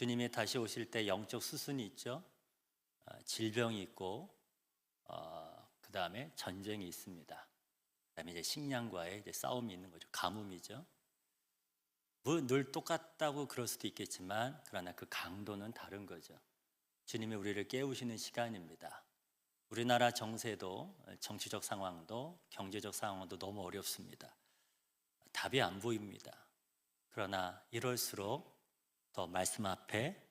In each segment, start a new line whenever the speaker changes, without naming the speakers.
주님이 다시 오실 때 영적 수순이 있죠. 질병이 있고 그 다음에 전쟁이 있습니다. 그 다음에 이제 식량과의 이제 싸움이 있는 거죠. 가뭄이죠. 뭐 늘 똑같다고 그럴 수도 있겠지만 그러나 그 강도는 다른 거죠. 주님이 우리를 깨우시는 시간입니다. 우리나라 정세도 정치적 상황도 경제적 상황도 너무 어렵습니다. 답이 안 보입니다. 그러나 이럴수록 더 말씀 앞에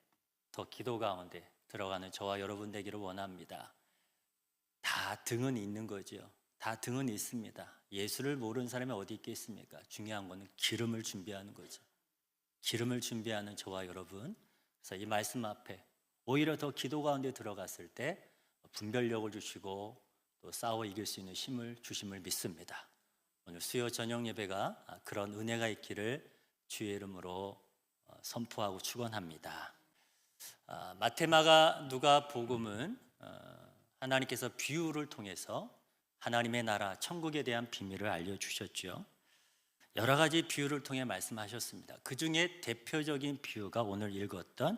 더 기도 가운데 들어가는 저와 여러분 되기를 원합니다. 다 등은 있는 거죠. 다 등은 있습니다. 예수를 모르는 사람이 어디 있겠습니까? 중요한 거는 기름을 준비하는 거죠. 기름을 준비하는 저와 여러분, 그래서 이 말씀 앞에 오히려 더 기도 가운데 들어갔을 때 분별력을 주시고 또 싸워 이길 수 있는 힘을 주심을 믿습니다. 오늘 수요 저녁 예배가 그런 은혜가 있기를 주의 이름으로 선포하고 축원합니다. 마태, 마가, 누가 복음은 하나님께서 비유를 통해서 하나님의 나라 천국에 대한 비밀을 알려주셨죠. 여러 가지 비유를 통해 말씀하셨습니다. 그 중에 대표적인 비유가 오늘 읽었던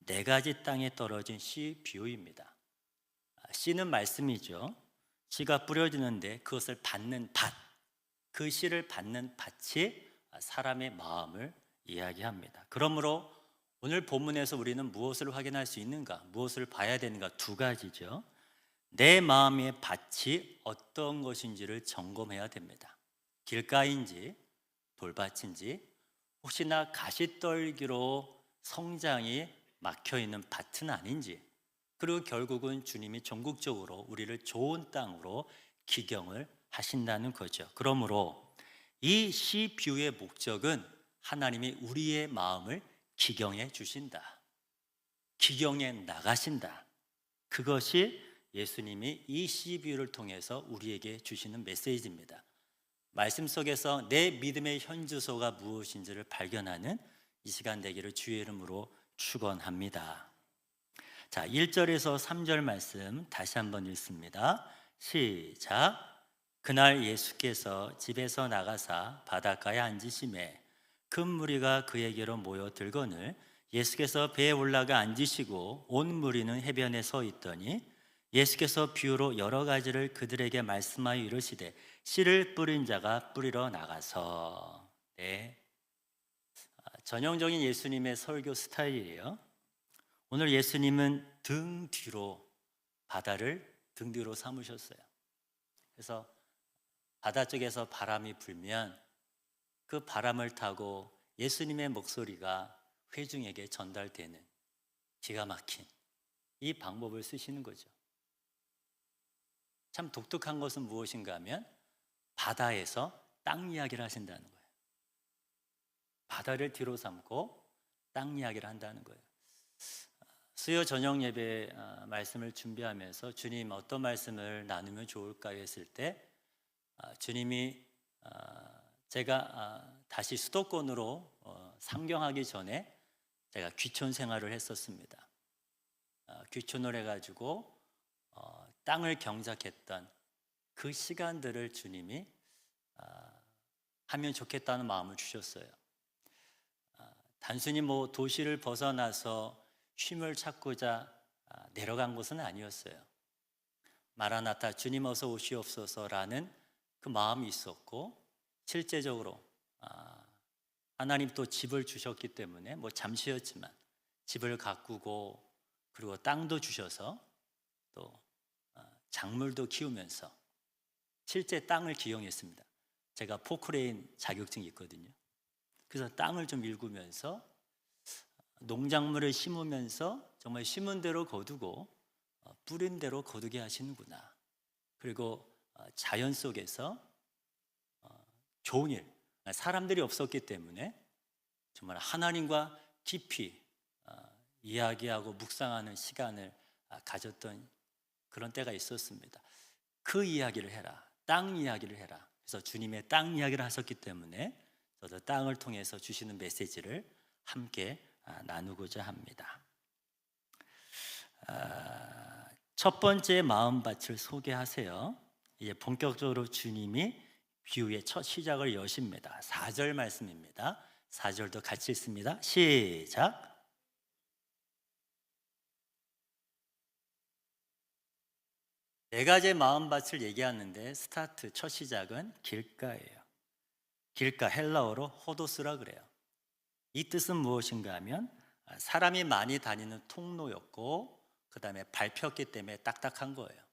4가지 땅에 떨어진 씨 비유입니다. 씨는 말씀이죠. 씨가 뿌려지는데 그것을 받는 밭, 그 씨를 받는 밭이 사람의 마음을 이야기합니다. 그러므로 오늘 본문에서 우리는 무엇을 확인할 수 있는가, 무엇을 봐야 되는가, 2가지죠. 내 마음의 밭이 어떤 것인지를 점검해야 됩니다. 길가인지 돌밭인지 혹시나 가시떨기로 성장이 막혀있는 밭은 아닌지, 그리고 결국은 주님이 전국적으로 우리를 좋은 땅으로 기경을 하신다는 거죠. 그러므로 이 시 비유의 목적은 하나님이 우리의 마음을 기경해 주신다, 기경해 나가신다. 그것이 예수님이 이 시 비유를 통해서 우리에게 주시는 메시지입니다. 말씀 속에서 내 믿음의 현주소가 무엇인지를 발견하는 이 시간 되기를 주의 이름으로 축원합니다. 자, 1절에서 3절 말씀 다시 한번 읽습니다. 시작. 그날 예수께서 집에서 나가사 바닷가에 앉으시매 큰 무리가 그에게로 모여들거늘 예수께서 배에 올라가 앉으시고 온 무리는 해변에 서 있더니 예수께서 비유로 여러 가지를 그들에게 말씀하여 이르시되 씨를 뿌린 자가 뿌리러 나가서. 전형적인 예수님의 설교 스타일이에요. 오늘 예수님은 등 뒤로, 바다를 등 뒤로 삼으셨어요. 그래서 바다 쪽에서 바람이 불면 그 바람을 타고 예수님의 목소리가 회중에게 전달되는 기가 막힌 이 방법을 쓰시는 거죠. 참 독특한 것은 무엇인가 하면 바다에서 땅 이야기를 하신다는 거예요. 바다를 뒤로 삼고 땅 이야기를 한다는 거예요. 수요 저녁 예배 말씀을 준비하면서 주님 어떤 말씀을 나누면 좋을까 했을 때 주님이 제가 다시 수도권으로 상경하기 전에 제가 귀촌 생활을 했었습니다. 귀촌을 해가지고 땅을 경작했던 그 시간들을 주님이 하면 좋겠다는 마음을 주셨어요. 단순히 뭐 도시를 벗어나서 쉼을 찾고자 내려간 것은 아니었어요. 마라나타 주님 어서 오시옵소서라는 그 마음이 있었고, 실제적으로 하나님 또 집을 주셨기 때문에 뭐 잠시였지만 집을 가꾸고 그리고 땅도 주셔서 또 작물도 키우면서 실제 땅을 기용했습니다. 제가 포크레인 자격증이 있거든요. 그래서 땅을 좀 일구면서 농작물을 심으면서 정말 심은 대로 거두고 뿌린 대로 거두게 하시는구나. 그리고 자연 속에서 좋은 일, 사람들이 없었기 때문에 정말 하나님과 깊이 이야기하고 묵상하는 시간을 가졌던 그런 때가 있었습니다. 그 이야기를 해라, 땅 이야기를 해라. 그래서 주님의 땅 이야기를 하셨기 때문에 저도 땅을 통해서 주시는 메시지를 함께 나누고자 합니다. 첫 번째 마음밭을 소개하세요. 이제 본격적으로 주님이 비유의 첫 시작을 여십니다. 4절 말씀입니다. 4절도 같이 읽습니다. 시작. 네 가지의 마음밭을 얘기하는데 스타트 첫 시작은 길가예요. 길가 헬라어로 호도스라 그래요. 이 뜻은 무엇인가 하면 사람이 많이 다니는 통로였고 그다음에 밟혔기 때문에 딱딱한 거예요.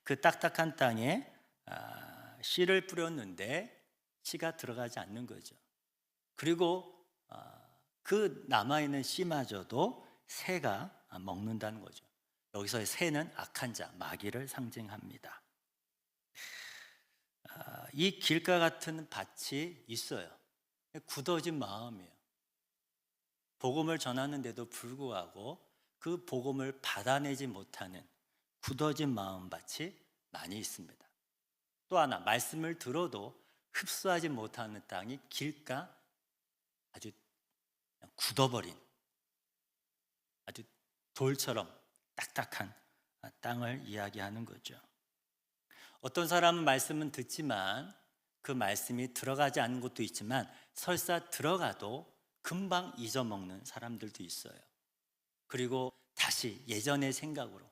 그 딱딱한 땅에 씨를 뿌렸는데 씨가 들어가지 않는 거죠. 그리고 그 남아있는 씨마저도 새가 먹는다는 거죠. 여기서의 새는 악한 자, 마귀를 상징합니다. 이 길가 같은 밭이 있어요. 굳어진 마음이에요. 복음을 전하는데도 불구하고 그 복음을 받아내지 못하는 굳어진 마음밭이 많이 있습니다. 또 하나, 말씀을 들어도 흡수하지 못하는 땅이 길가, 아주 굳어버린, 아주 돌처럼 딱딱한 땅을 이야기하는 거죠. 어떤 사람은 말씀은 듣지만 그 말씀이 들어가지 않는 것도 있지만 설사 들어가도 금방 잊어먹는 사람들도 있어요. 그리고 다시 예전의 생각으로,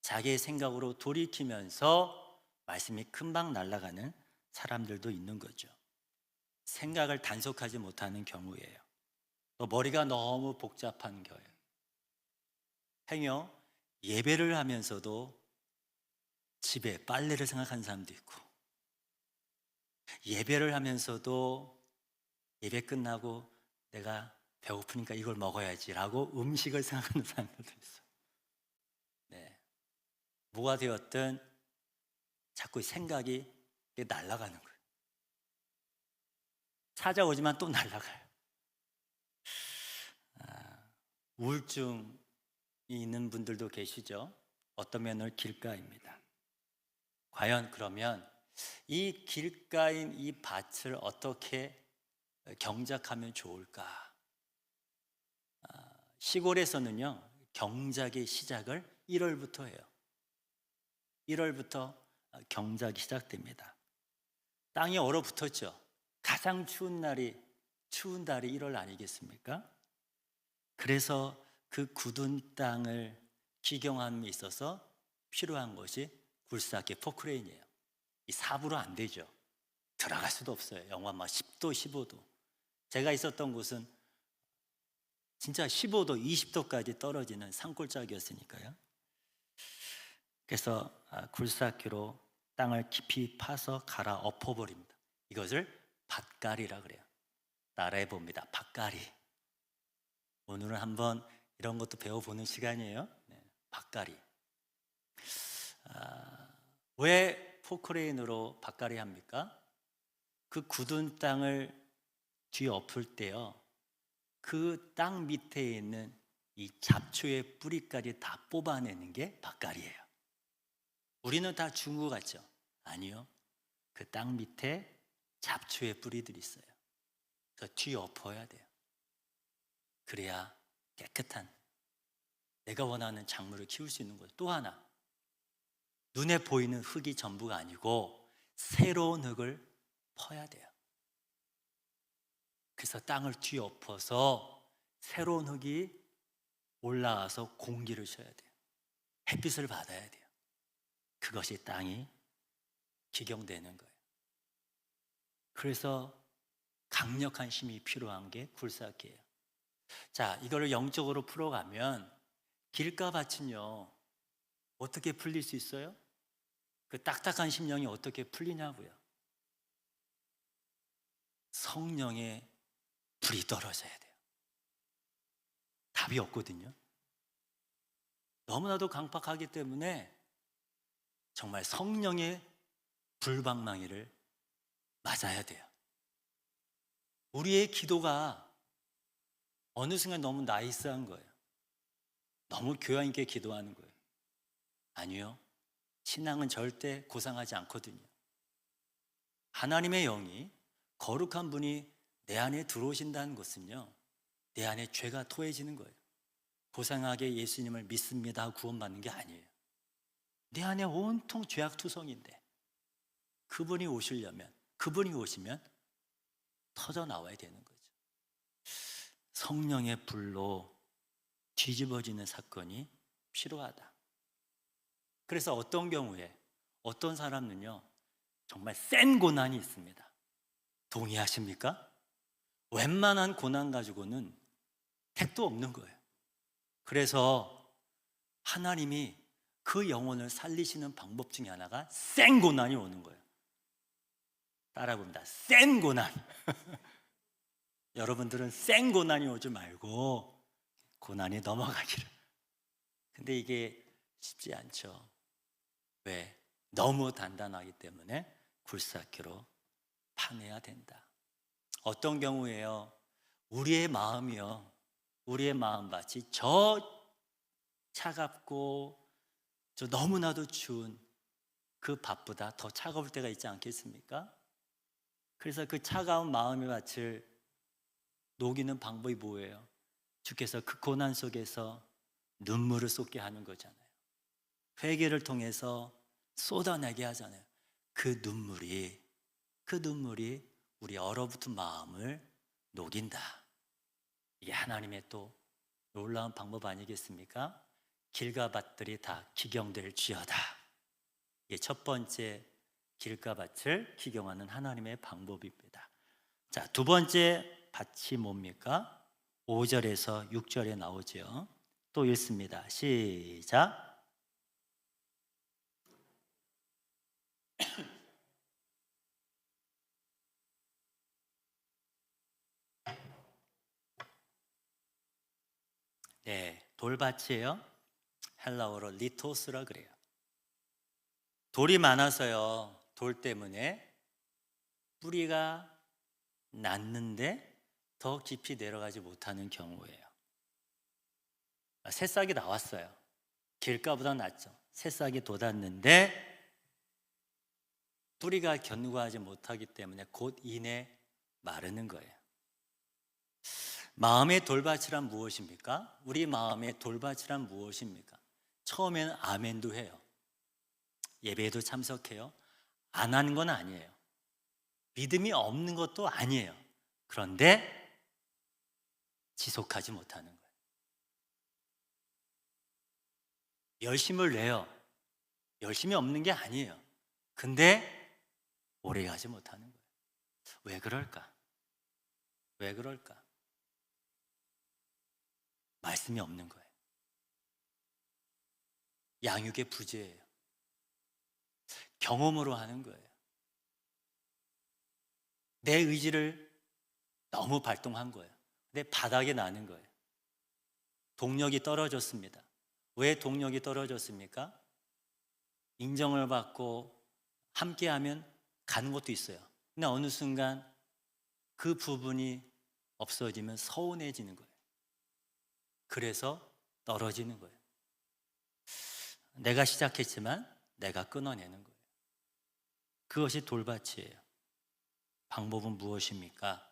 자기의 생각으로 돌이키면서 말씀이 금방 날아가는 사람들도 있는 거죠. 생각을 단속하지 못하는 경우예요. 또 머리가 너무 복잡한 거예요. 행여 예배를 하면서도 집에 빨래를 생각하는 사람도 있고, 예배를 하면서도 예배 끝나고 내가 배고프니까 이걸 먹어야지라고 음식을 생각하는 사람들도 있어요. 네. 뭐가 되었든 자꾸 생각이 날아가는 거예요. 찾아오지만 또 날아가요. 우울증이 있는 분들도 계시죠. 어떤 면을 길가입니다. 과연 그러면 이 길가인 이 밭을 어떻게 경작하면 좋을까? 시골에서는요, 경작의 시작을 1월부터 해요. 1월부터 경작이 시작됩니다. 땅이 얼어붙었죠. 가장 추운 달이 1월 아니겠습니까? 그래서 그 굳은 땅을 기경함에 있어서 필요한 것이 굴삭기 포크레인이에요. 이 삽으로 안 되죠. 들어갈 수도 없어요. 영하 막 10도, 15도. 제가 있었던 곳은 진짜 15도, 20도까지 떨어지는 산골짜기였으니까요. 그래서 굴삭기로 땅을 깊이 파서 갈아 엎어버립니다. 이것을 밭갈이라 그래요. 따라해 봅니다. 밭갈이. 오늘은 한번 이런 것도 배워보는 시간이에요. 네, 밭갈이. 왜 포크레인으로 밭갈이 합니까? 그 굳은 땅을 뒤엎을 때요, 그 땅 밑에 있는 이 잡초의 뿌리까지 다 뽑아내는 게 밭갈이에요. 우리는 다 준 것 같죠? 아니요. 그 땅 밑에 잡초의 뿌리들이 있어요. 그래서 뒤엎어야 돼요. 그래야 깨끗한, 내가 원하는 작물을 키울 수 있는 거예요. 또 하나, 눈에 보이는 흙이 전부가 아니고 새로운 흙을 퍼야 돼요. 그래서 땅을 뒤엎어서 새로운 흙이 올라와서 공기를 쉬어야 돼요. 햇빛을 받아야 돼요. 그것이 땅이 기경되는 거예요. 그래서 강력한 힘이 필요한 게 굴삭기예요. 자, 이거를 영적으로 풀어가면 길가밭은요, 어떻게 풀릴 수 있어요? 그 딱딱한 심령이 어떻게 풀리냐고요? 성령의 불이 떨어져야 돼요. 답이 없거든요. 너무나도 강팍하기 때문에 정말 성령의 불방망이를 맞아야 돼요. 우리의 기도가 어느 순간 너무 나이스한 거예요. 너무 교양 있게 기도하는 거예요. 아니요. 신앙은 절대 고상하지 않거든요. 하나님의 영이, 거룩한 분이 내 안에 들어오신다는 것은요, 내 안에 죄가 토해지는 거예요. 고상하게 예수님을 믿습니다 하고 구원받는 게 아니에요. 내 안에 온통 죄악투성인데 그분이 오시면 터져 나와야 되는 거죠. 성령의 불로 뒤집어지는 사건이 필요하다. 그래서 어떤 경우에 어떤 사람은요, 정말 센 고난이 있습니다. 동의하십니까? 웬만한 고난 가지고는 택도 없는 거예요. 그래서 하나님이 그 영혼을 살리시는 방법 중에 하나가 센 고난이 오는 거예요. 따라 봅니다. 센 고난. 여러분들은 센 고난이 오지 말고 고난이 넘어가기를. 근데 이게 쉽지 않죠. 왜? 너무 단단하기 때문에 굴삭기로 파내야 된다. 어떤 경우에요, 우리의 마음이요, 우리의 마음밭이 저 차갑고 저 너무나도 추운 그 밭보다 더 차가울 때가 있지 않겠습니까? 그래서 그 차가운 마음의 밭을 녹이는 방법이 뭐예요? 주께서 그 고난 속에서 눈물을 쏟게 하는 거잖아요. 회개를 통해서 쏟아내게 하잖아요. 그 눈물이 우리 얼어붙은 마음을 녹인다. 이게 하나님의 또 놀라운 방법 아니겠습니까? 길과 밭들이 다 기경될 지어다. 이게 첫 번째 길과 밭을 기경하는 하나님의 방법입니다. 자, 두 번째 밭이 뭡니까? 5절에서 6절에 나오죠. 또 읽습니다. 시작. 네, 돌밭이에요. 헬라어로 리토스라 그래요. 돌이 많아서요, 돌 때문에 뿌리가 났는데 더 깊이 내려가지 못하는 경우예요. 새싹이 나왔어요. 길가보다 낫죠. 새싹이 돋았는데 뿌리가 견고하지 못하기 때문에 곧 이내 마르는 거예요. 마음의 돌밭이란 무엇입니까? 우리 마음의 돌밭이란 무엇입니까? 처음에는 아멘도 해요. 예배에도 참석해요. 안 하는 건 아니에요. 믿음이 없는 것도 아니에요. 그런데 지속하지 못하는 거예요. 열심을 내요. 열심이 없는 게 아니에요. 근데 오래 가지 못하는 거예요. 왜 그럴까? 왜 그럴까? 말씀이 없는 거예요. 양육의 부재예요. 경험으로 하는 거예요. 내 의지를 너무 발동한 거예요. 근데 바닥에 나는 거예요. 동력이 떨어졌습니다. 왜 동력이 떨어졌습니까? 인정을 받고 함께하면 가는 것도 있어요. 근데 어느 순간 그 부분이 없어지면 서운해지는 거예요. 그래서 떨어지는 거예요. 내가 시작했지만 내가 끊어내는 거예요. 그것이 돌밭이에요. 방법은 무엇입니까?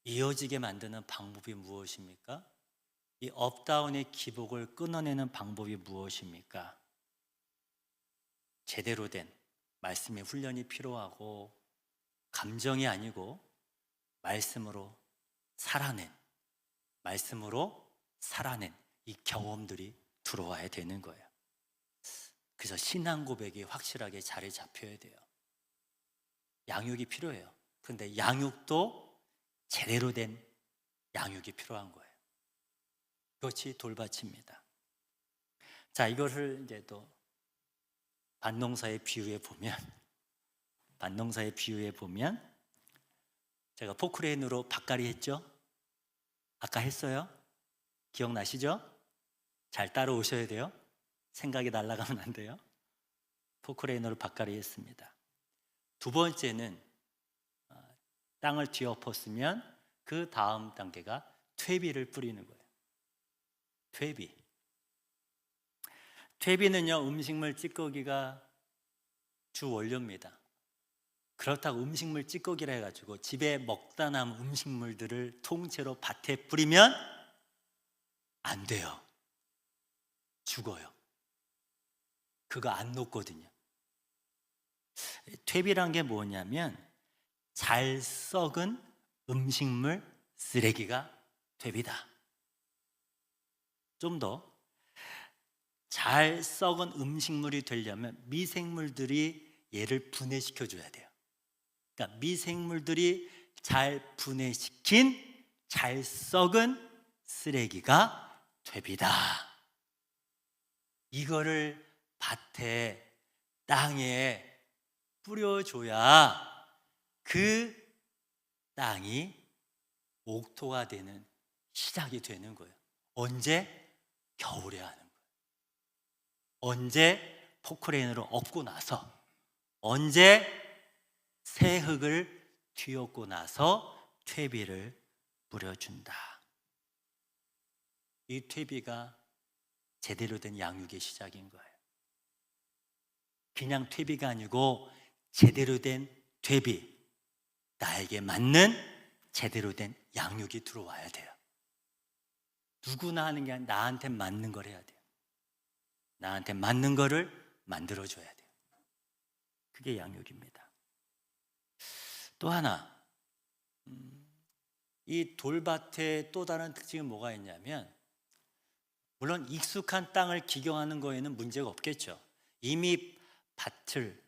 이어지게 만드는 방법이 무엇입니까? 이 업다운의 기복을 끊어내는 방법이 무엇입니까? 제대로 된 말씀의 훈련이 필요하고, 감정이 아니고 말씀으로 살아낸 이 경험들이 들어와야 되는 거예요. 그래서 신앙 고백이 확실하게 자리 잡혀야 돼요. 양육이 필요해요. 그런데 양육도 제대로 된 양육이 필요한 거예요. 그것이 돌밭입니다. 자, 이것을 이제 또 밭농사에 비유해 보면 제가 포크레인으로 밭갈이 했죠? 아까 했어요? 기억나시죠? 잘 따라오셔야 돼요. 생각이 날아가면 안 돼요. 포크레인으로 밭갈이 했습니다. 두 번째는 땅을 뒤엎었으면 그 다음 단계가 퇴비를 뿌리는 거예요. 퇴비는요, 음식물 찌꺼기가 주 원료입니다. 그렇다고 음식물 찌꺼기라 해가지고 집에 먹다 남은 음식물들을 통째로 밭에 뿌리면 안 돼요. 죽어요. 그거 안 녹거든요. 퇴비란 게 뭐냐면 잘 썩은 음식물 쓰레기가 퇴비다. 좀 더 잘 썩은 음식물이 되려면 미생물들이 얘를 분해시켜 줘야 돼요. 그러니까 미생물들이 잘 분해시킨 잘 썩은 쓰레기가 퇴비다. 이거를 밭에 땅에 뿌려줘야 그 땅이 옥토가 되는 시작이 되는 거예요. 언제? 겨울에 하는 거예요. 언제? 포크레인으로 엎고 나서, 언제? 새 흙을 뒤엎고 나서 퇴비를 뿌려준다. 이 퇴비가 제대로 된 양육의 시작인 거예요. 그냥 퇴비가 아니고 제대로 된 퇴비, 나에게 맞는 제대로 된 양육이 들어와야 돼요. 누구나 하는 게 아니라 나한테 맞는 걸 해야 돼요. 나한테 맞는 거를 만들어줘야 돼요. 그게 양육입니다. 또 하나, 이 돌밭에 또 다른 특징이 뭐가 있냐면, 물론 익숙한 땅을 기경하는 거에는 문제가 없겠죠. 이미 밭을,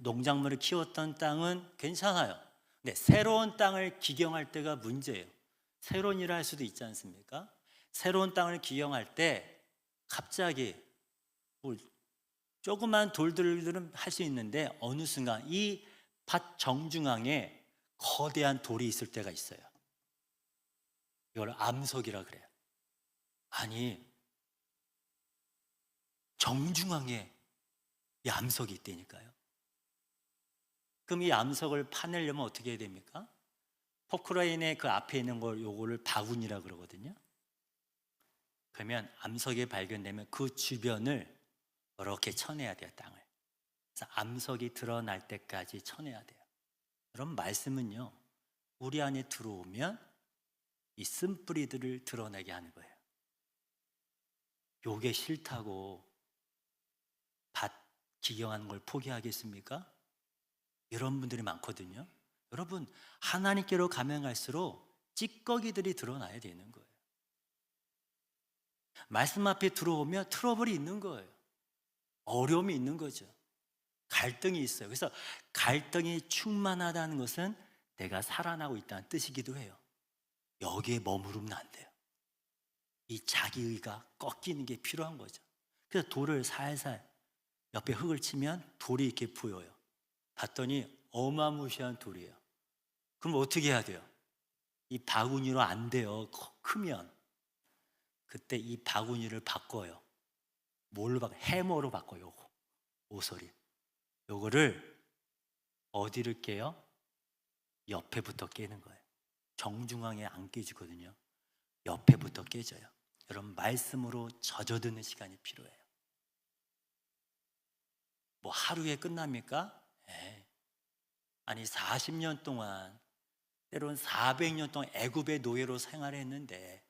농작물을 키웠던 땅은 괜찮아요. 근데 새로운 땅을 기경할 때가 문제예요. 새로운 일을 할 수도 있지 않습니까? 새로운 땅을 기경할 때 갑자기 조그만 돌들은 할 수 있는데 어느 순간 이 밭 정중앙에 거대한 돌이 있을 때가 있어요. 이걸 암석이라 그래요. 아니, 정중앙에 이 암석이 있다니까요. 그럼 이 암석을 파내려면 어떻게 해야 됩니까? 포크레인의 그 앞에 있는 걸 요거를 바구니라 그러거든요. 그러면 암석이 발견되면 그 주변을 이렇게 쳐내야 돼요, 땅을. 그래서 암석이 드러날 때까지 쳐내야 돼요. 그럼 말씀은요, 우리 안에 들어오면 이 쓴뿌리들을 드러내게 하는 거예요. 요게 싫다고 밭 기경하는 걸 포기하겠습니까? 이런 분들이 많거든요. 여러분, 하나님께로 가면 갈수록 찌꺼기들이 드러나야 되는 거예요. 말씀 앞에 들어오면 트러블이 있는 거예요. 어려움이 있는 거죠. 갈등이 있어요. 그래서 갈등이 충만하다는 것은 내가 살아나고 있다는 뜻이기도 해요. 여기에 머무르면 안 돼요. 이 자기의가 꺾이는 게 필요한 거죠. 그래서 돌을 살살 옆에 흙을 치면 돌이 이렇게 보여요. 봤더니 어마무시한 돌이에요. 그럼 어떻게 해야 돼요? 이 바구니로 안 돼요. 크면. 그때 이 바구니를 바꿔요. 뭘로 바꿔요? 해머로 바꿔요. 요거. 모서리. 요거를 어디를 깨요? 옆에부터 깨는 거예요. 정중앙에 안 깨지거든요. 옆에부터 깨져요. 여러분, 말씀으로 젖어드는 시간이 필요해요. 뭐 하루에 끝납니까? 아니 40년 동안, 때로는 400년 동안 애굽의 노예로 생활했는데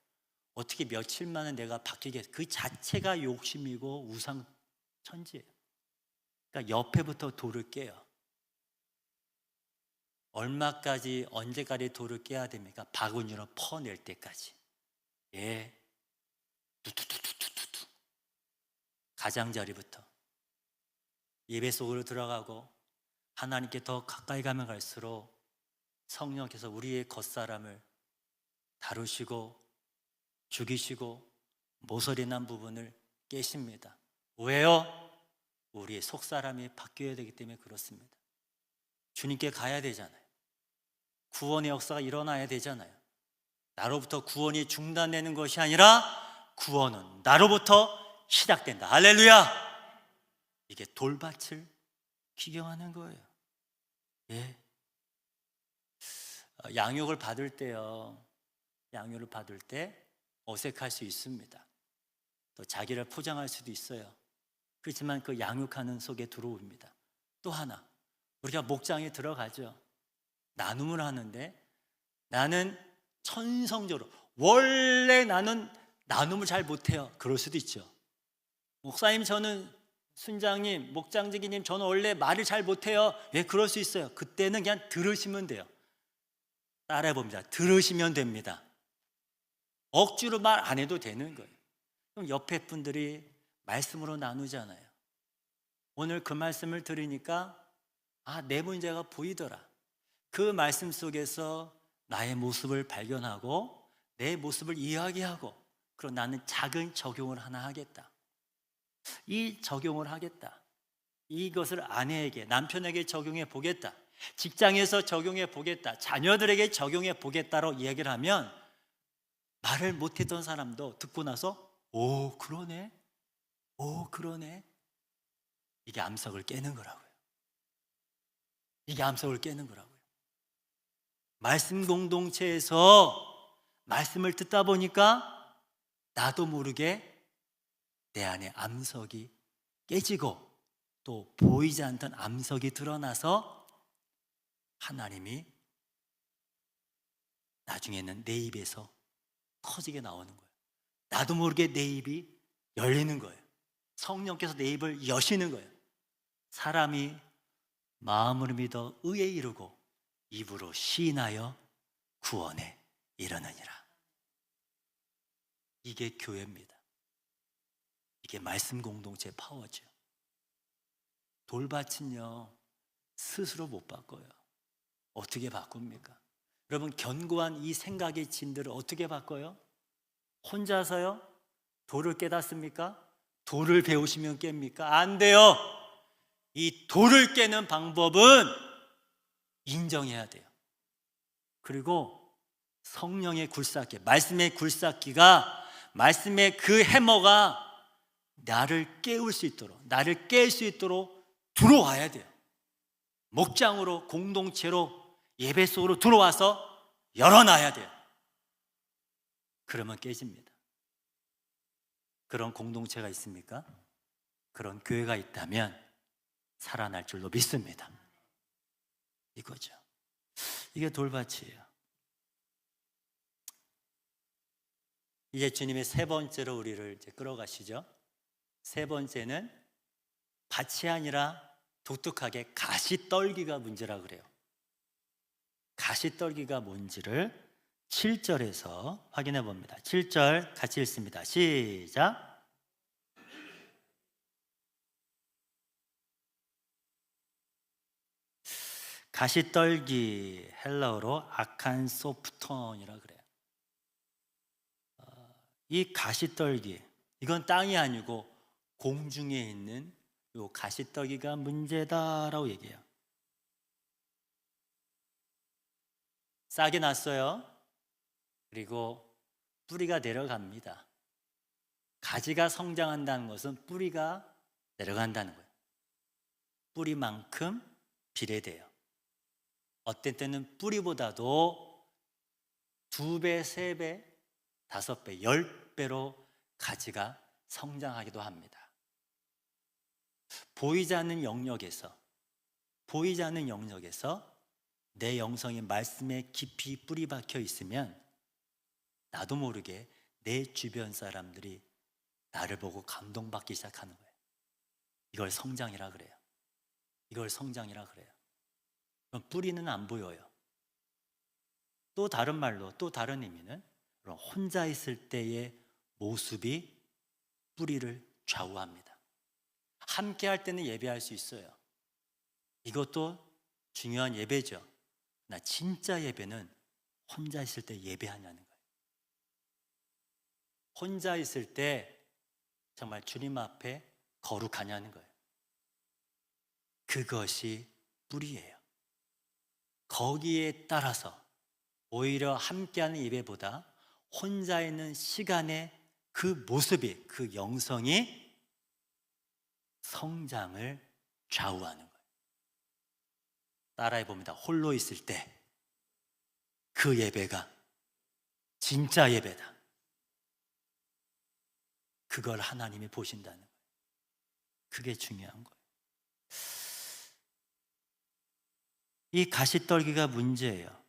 어떻게 며칠 만에 내가 바뀌겠어? 그 자체가 욕심이고 우상천지예요. 그러니까 옆에부터 돌을 깨요. 얼마까지, 언제까지 돌을 깨야 됩니까? 바구니로 퍼낼 때까지. 뚜뚜뚜뚜뚜뚜. 가장자리부터 예배 속으로 들어가고 하나님께 더 가까이 가면 갈수록 성령께서 우리의 겉사람을 다루시고 죽이시고 모서리 난 부분을 깨십니다. 왜요? 우리의 속사람이 바뀌어야 되기 때문에 그렇습니다. 주님께 가야 되잖아요. 구원의 역사가 일어나야 되잖아요. 나로부터 구원이 중단되는 것이 아니라 구원은 나로부터 시작된다. 할렐루야! 이게 돌밭을 기경하는 거예요. 양육을 받을 때요, 양육을 받을 때 어색할 수 있습니다. 또 자기를 포장할 수도 있어요. 그렇지만 그 양육하는 속에 들어옵니다. 또 하나, 우리가 목장에 들어가죠. 나눔을 하는데 나는 천성적으로 원래 나는 나눔을 잘 못해요. 그럴 수도 있죠. 목사님, 저는 순장님, 목장지기님, 저는 원래 말을 잘 못해요. 그럴 수 있어요. 그때는 그냥 들으시면 돼요. 따라해봅니다. 들으시면 됩니다. 억지로 말 안 해도 되는 거예요. 그럼 옆에 분들이 말씀으로 나누잖아요. 오늘 그 말씀을 들으니까 내 문제가 보이더라. 그 말씀 속에서 나의 모습을 발견하고 내 모습을 이야기하고, 그럼 나는 작은 적용을 하나 하겠다. 이 적용을 하겠다. 이것을 아내에게, 남편에게 적용해 보겠다. 직장에서 적용해 보겠다. 자녀들에게 적용해 보겠다로 이야기를 하면 말을 못했던 사람도 듣고 나서 오 그러네, 오 그러네. 이게 암석을 깨는 거라고요. 이게 암석을 깨는 거라고요. 말씀 공동체에서 말씀을 듣다 보니까 나도 모르게 내 안에 암석이 깨지고 또 보이지 않던 암석이 드러나서 하나님이 나중에는 내 입에서 터지게 나오는 거예요. 나도 모르게 내 입이 열리는 거예요. 성령께서 내 입을 여시는 거예요. 사람이 마음으로 믿어 의에 이르고 입으로 시인하여 구원에 이르느니라. 이게 교회입니다. 이게 말씀 공동체의 파워죠. 돌밭은요 스스로 못 바꿔요. 어떻게 바꿉니까? 여러분, 견고한 이 생각의 짐들을 어떻게 바꿔요? 혼자서요? 돌을 깨닫습니까? 돌을 배우시면 깹니까? 안 돼요. 이 돌을 깨는 방법은 인정해야 돼요. 그리고 성령의 굴삭기, 말씀의 굴삭기가, 말씀의 그 해머가 나를 깨울 수 있도록, 나를 깰 수 있도록 들어와야 돼요. 목장으로, 공동체로, 예배 속으로 들어와서 열어놔야 돼요. 그러면 깨집니다. 그런 공동체가 있습니까? 그런 교회가 있다면 살아날 줄로 믿습니다. 이거죠. 이게 돌밭이에요. 이제 주님이 세 번째로 우리를 이제 끌어가시죠. 세 번째는 밭이 아니라 독특하게 가시떨기가 문제라 그래요. 가시떨기가 뭔지를 7절에서 확인해 봅니다. 7절 같이 읽습니다. 시작. 가시떨기, 헬라어로 아칸소프톤이라 그래요. 이 가시떨기, 이건 땅이 아니고 공중에 있는 이 가시떨기가 문제다라고 얘기해요. 싹이 났어요. 그리고 뿌리가 내려갑니다. 가지가 성장한다는 것은 뿌리가 내려간다는 거예요. 뿌리만큼 비례돼요. 어떤 때는 뿌리보다도 2배, 3배, 5배, 10배로 가지가 성장하기도 합니다. 보이지 않는 영역에서 내 영성이 말씀에 깊이 뿌리 박혀 있으면 나도 모르게 내 주변 사람들이 나를 보고 감동받기 시작하는 거예요. 이걸 성장이라 그래요. 그럼 뿌리는 안 보여요. 또 다른 말로, 또 다른 의미는 혼자 있을 때의 모습이 뿌리를 좌우합니다. 함께 할 때는 예배할 수 있어요. 이것도 중요한 예배죠. 나 진짜 예배는 혼자 있을 때 예배하냐는 거예요. 혼자 있을 때 정말 주님 앞에 거룩하냐는 거예요. 그것이 뿌리예요. 거기에 따라서 오히려 함께하는 예배보다 혼자 있는 시간의 그 모습이, 그 영성이 성장을 좌우하는 거예요. 따라해 봅니다. 홀로 있을 때 그 예배가 진짜 예배다. 그걸 하나님이 보신다는 거예요. 그게 중요한 거예요. 이 가시떨기가 문제예요.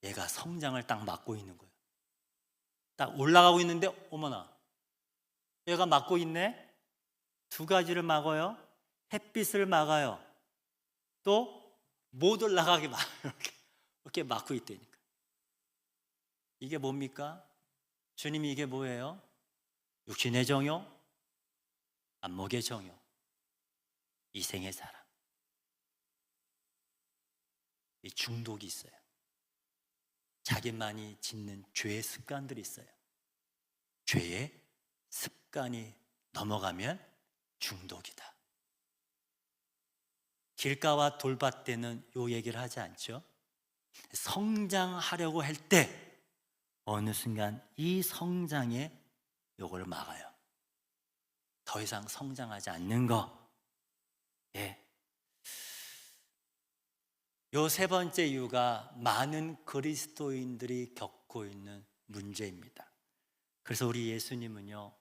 얘가 성장을 딱 막고 있는 거예요. 딱 올라가고 있는데 어머나, 얘가 막고 있네. 2가지를 막아요. 햇빛을 막아요. 또 못 올라가게 막아요. 이렇게 막고 있다니까. 이게 뭡니까? 주님이 이게 뭐예요? 육신의 정욕, 안목의 정욕, 이생의 사랑, 이 중독이 있어요. 자기만이 짓는 죄의 습관들이 있어요. 죄의 습관이 넘어가면 중독이다. 길가와 돌밭대는 요 얘기를 하지 않죠. 성장하려고 할 때 어느 순간 이 성장에 요걸 막아요. 더 이상 성장하지 않는 거. 예. 요 세 번째 이유가 많은 그리스도인들이 겪고 있는 문제입니다. 그래서 우리 예수님은요,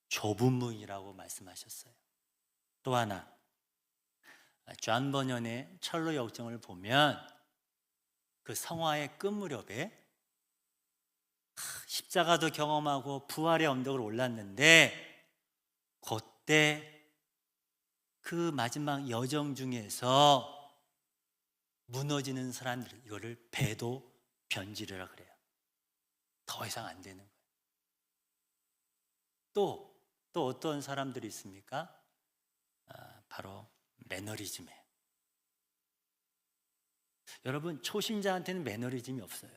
좁은 문이라고 말씀하셨어요. 또 하나, 존 버년의 철로 역정을 보면 그 성화의 끝 무렵에 십자가도 경험하고 부활의 언덕을 올랐는데 그때 그 마지막 여정 중에서 무너지는 사람들, 이거를 배도 변질이라 그래요. 더 이상 안 되는 거예요. 또 어떤 사람들이 있습니까? 바로 매너리즘이에요. 여러분, 초신자한테는 매너리즘이 없어요.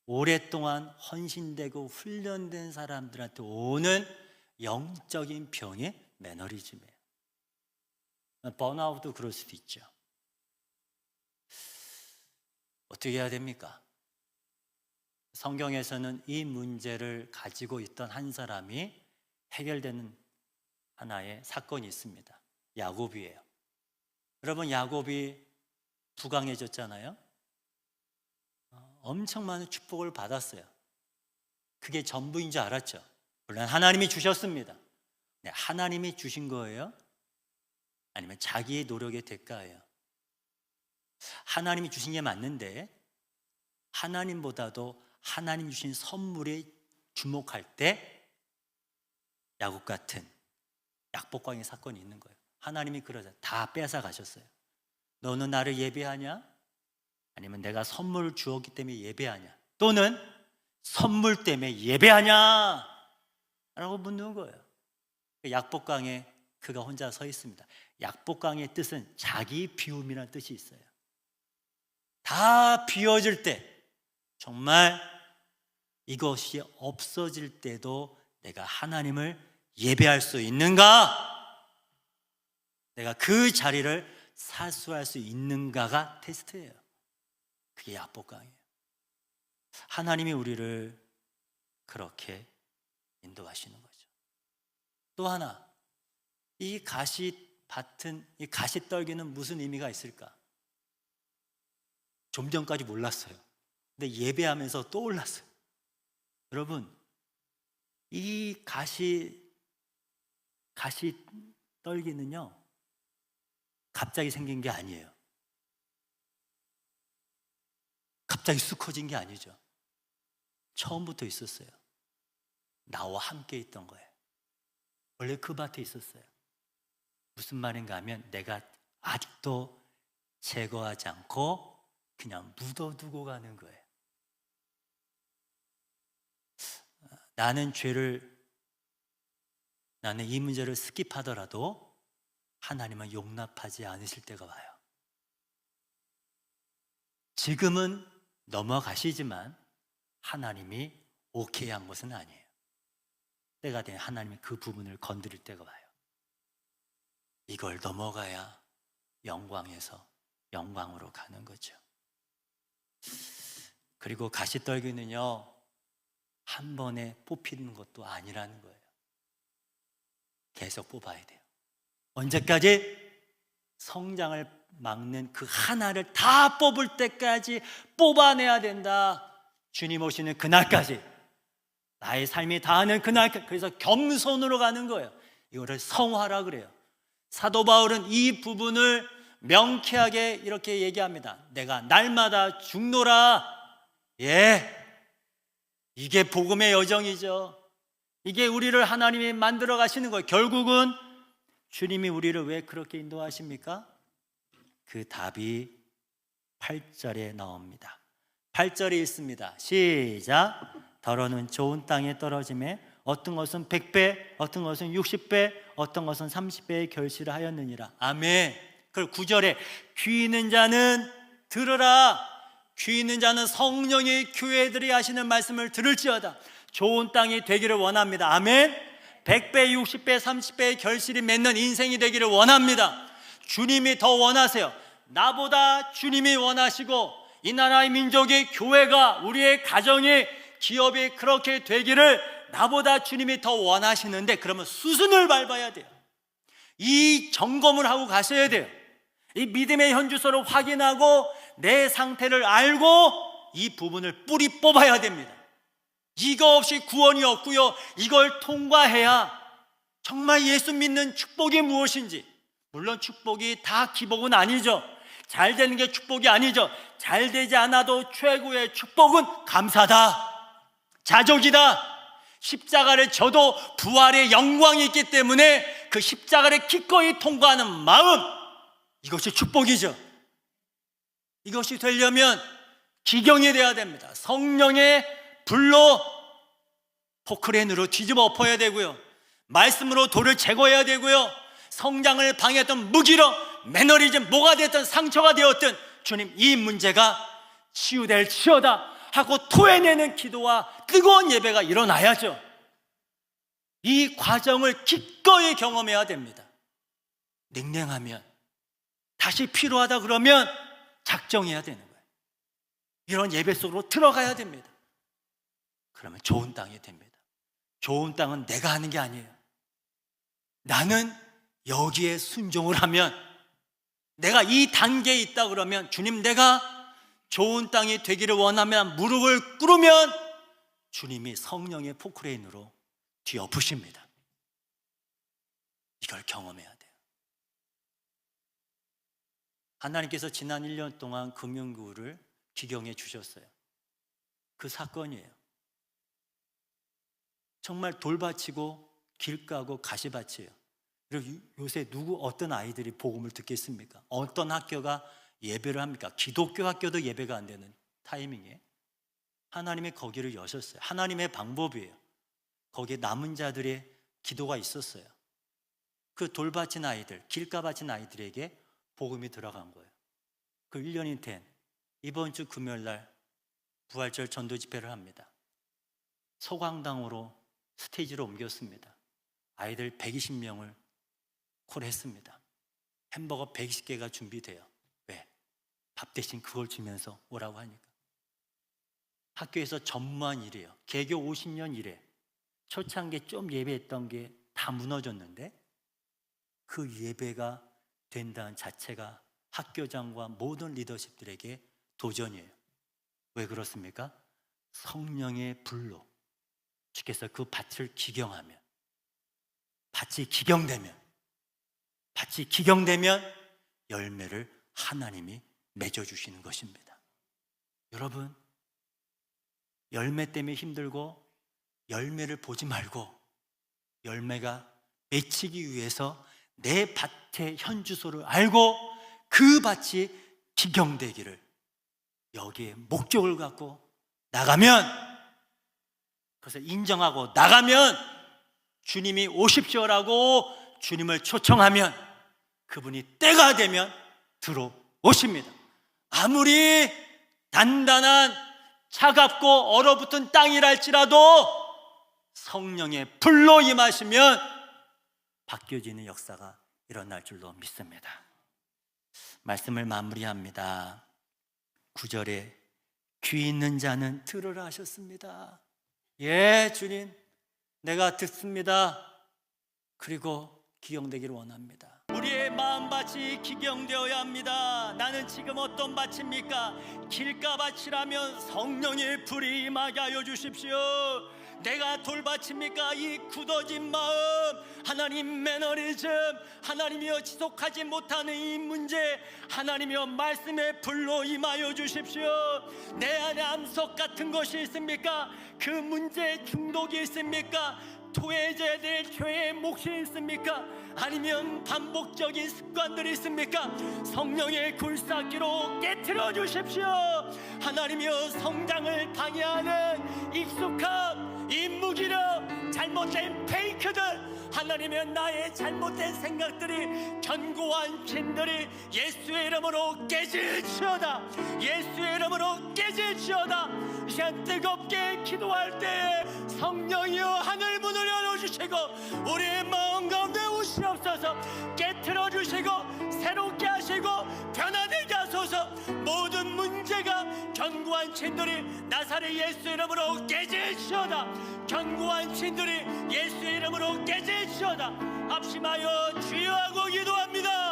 오랫동안 헌신되고 훈련된 사람들한테 오는 영적인 병이 매너리즘이에요. 번아웃도 그럴 수도 있죠. 어떻게 해야 됩니까? 성경에서는 이 문제를 가지고 있던 한 사람이 해결되는 하나의 사건이 있습니다. 야곱이에요. 여러분, 야곱이 부강해졌잖아요. 엄청 많은 축복을 받았어요. 그게 전부인 줄 알았죠. 물론 하나님이 주셨습니다. 네, 하나님이 주신 거예요? 아니면 자기의 노력의 대가예요? 하나님이 주신 게 맞는데 하나님보다도 하나님 주신 선물에 주목할 때 야곱 같은 약복강의 사건이 있는 거예요. 하나님이 그러자 다 뺏어 가셨어요. 너는 나를 예배하냐? 아니면 내가 선물을 주었기 때문에 예배하냐? 또는 선물 때문에 예배하냐? 라고 묻는 거예요. 약복강에 그가 혼자 서 있습니다. 약복강의 뜻은 자기 비움이라는 뜻이 있어요. 다 비워질 때, 정말 이것이 없어질 때도 내가 하나님을 예배할 수 있는가? 내가 그 자리를 사수할 수 있는가가 테스트예요. 그게 약복강이에요. 하나님이 우리를 그렇게 인도하시는 거죠. 또 하나, 이 가시밭은, 이 가시떨기는 무슨 의미가 있을까? 좀 전까지 몰랐어요. 근데 예배하면서 떠올랐어요. 여러분, 이 가시떨기는요, 갑자기 생긴 게 아니에요. 갑자기 쑥 커진 게 아니죠. 처음부터 있었어요. 나와 함께 있던 거예요. 원래 그 밭에 있었어요. 무슨 말인가 하면 내가 아직도 제거하지 않고 그냥 묻어두고 가는 거예요. 나는 이 문제를 스킵하더라도 하나님은 용납하지 않으실 때가 와요. 지금은 넘어가시지만 하나님이 오케이 한 것은 아니에요. 때가 되면 하나님이 그 부분을 건드릴 때가 와요. 이걸 넘어가야 영광에서 영광으로 가는 거죠. 그리고 가시떨기는요, 한 번에 뽑히는 것도 아니라는 거예요. 계속 뽑아야 돼요. 언제까지? 성장을 막는 그 하나를 다 뽑을 때까지 뽑아내야 된다. 주님 오시는 그날까지, 나의 삶이 다하는 그날까지. 그래서 겸손으로 가는 거예요. 이거를 성화라 그래요. 사도 바울은 이 부분을 명쾌하게 이렇게 얘기합니다. 내가 날마다 죽노라. 예, 이게 복음의 여정이죠. 이게 우리를 하나님이 만들어 가시는 거예요. 결국은 주님이 우리를 왜 그렇게 인도하십니까? 그 답이 8절에 나옵니다. 8절에 있습니다. 시작. 더러는 좋은 땅에 떨어짐에 어떤 것은 100배, 어떤 것은 60배, 어떤 것은 30배의 결실을 하였느니라. 아멘. 그리고 9절에 귀 있는 자는 들으라. 귀 있는 자는 성령의 교회들이 하시는 말씀을 들을지어다. 좋은 땅이 되기를 원합니다. 아멘. 100배, 60배, 30배의 결실이 맺는 인생이 되기를 원합니다. 주님이 더 원하세요. 나보다 주님이 원하시고 이 나라의 민족의 교회가, 우리의 가정이, 기업이 그렇게 되기를 나보다 주님이 더 원하시는데, 그러면 수순을 밟아야 돼요. 이 점검을 하고 가셔야 돼요. 이 믿음의 현주소를 확인하고 내 상태를 알고 이 부분을 뿌리 뽑아야 됩니다. 이거 없이 구원이 없고요, 이걸 통과해야 정말 예수 믿는 축복이 무엇인지, 물론 축복이 다 기복은 아니죠. 잘 되는 게 축복이 아니죠. 잘 되지 않아도 최고의 축복은 감사다, 자족이다. 십자가를 져도 부활의 영광이 있기 때문에 그 십자가를 기꺼이 통과하는 마음, 이것이 축복이죠. 이것이 되려면 기경이 돼야 됩니다. 성령의 불로 포크레인으로 뒤집어 엎어야 되고요, 말씀으로 돌을 제거해야 되고요, 성장을 방해했던 무기로 매너리즘, 뭐가 됐든 상처가 되었든 주님 이 문제가 치유될지어다 하고 토해내는 기도와 뜨거운 예배가 일어나야죠. 이 과정을 기꺼이 경험해야 됩니다. 냉랭하면, 다시 필요하다 그러면 작정해야 되는 거예요. 이런 예배 속으로 들어가야 됩니다. 그러면 좋은 땅이 됩니다. 좋은 땅은 내가 하는 게 아니에요. 나는 여기에 순종을 하면, 내가 이 단계에 있다 그러면, 주님 내가 좋은 땅이 되기를 원하면 무릎을 꿇으면 주님이 성령의 포크레인으로 뒤엎으십니다. 이걸 경험해야 돼요. 하나님께서 지난 1년 동안 금융구를 기경해 주셨어요. 그 사건이에요. 정말 돌밭이고 길가고 가시밭이에요. 그리고 요새 어떤 아이들이 복음을 듣겠습니까? 어떤 학교가 예배를 합니까? 기독교 학교도 예배가 안 되는 타이밍에 하나님의 거기를 여셨어요. 하나님의 방법이에요. 거기에 남은 자들의 기도가 있었어요. 그 돌밭인 아이들, 길가밭인 아이들에게 복음이 들어간 거예요. 그 1년이 된 이번 주 금요일 날 부활절 전도 집회를 합니다. 소강당으로 스테이지로 옮겼습니다. 아이들 120명을 콜했습니다. 햄버거 120개가 준비돼요. 왜? 밥 대신 그걸 주면서 오라고 하니까. 학교에서 전무한 일이에요. 개교 50년 이래 초창기에 좀 예배했던 게 다 무너졌는데, 그 예배가 된다는 자체가 학교장과 모든 리더십들에게 도전이에요. 왜 그렇습니까? 성령의 불로 주께서 그 밭을 기경하면, 밭이 기경되면 열매를 하나님이 맺어주시는 것입니다. 여러분, 열매 때문에 힘들고 열매를 보지 말고 열매가 맺히기 위해서 내 밭의 현주소를 알고 그 밭이 기경되기를, 여기에 목적을 갖고 나가면, 그것을 인정하고 나가면, 주님이 오십시오라고 주님을 초청하면 그분이 때가 되면 들어오십니다. 아무리 단단한 차갑고 얼어붙은 땅이랄지라도 성령의 불로 임하시면 바뀌어지는 역사가 일어날 줄로 믿습니다. 말씀을 마무리합니다. 9절에 귀 있는 자는 들으라 하셨습니다. 예, 주님 내가 듣습니다. 그리고 기경되기를 원합니다. 우리의 마음밭이 기경되어야 합니다. 나는 지금 어떤 밭입니까? 길가밭이라면 성령의 불이 임하게 하여 주십시오. 내가 돌밭입니까? 이 굳어진 마음, 하나님 매너리즘, 하나님이여 지속하지 못하는 이 문제, 하나님이여 말씀의 불로 임하여 주십시오. 내 안에 암석 같은 것이 있습니까? 그 문제에 중독이 있습니까? 토해져야 될 죄의 몫이 있습니까? 아니면 반복적인 습관들이 있습니까? 성령의 굴삭기로 깨트려 주십시오. 하나님이여 성장을 방해하는 익숙한 이 무기력, 잘못된 페이크들, 하나님의 나의 잘못된 생각들이, 견고한 진들이 예수의 이름으로 깨질지어다. 예수의 이름으로 깨질지어다. 이 시간 뜨겁게 기도할 때에 성령이여 하늘 문을 열어주시고 우리의 마음 가운데 오시옵소서. 깨트려 주시고 새롭게 하시고 변화되게 하소서. 모든 문제가 견고한 진들이 나사렛 예수 이름으로 깨질지어다. 견고한 진들이 예수의 이름으로 깨질지어다. 합심하여 주여 하고 기도합니다.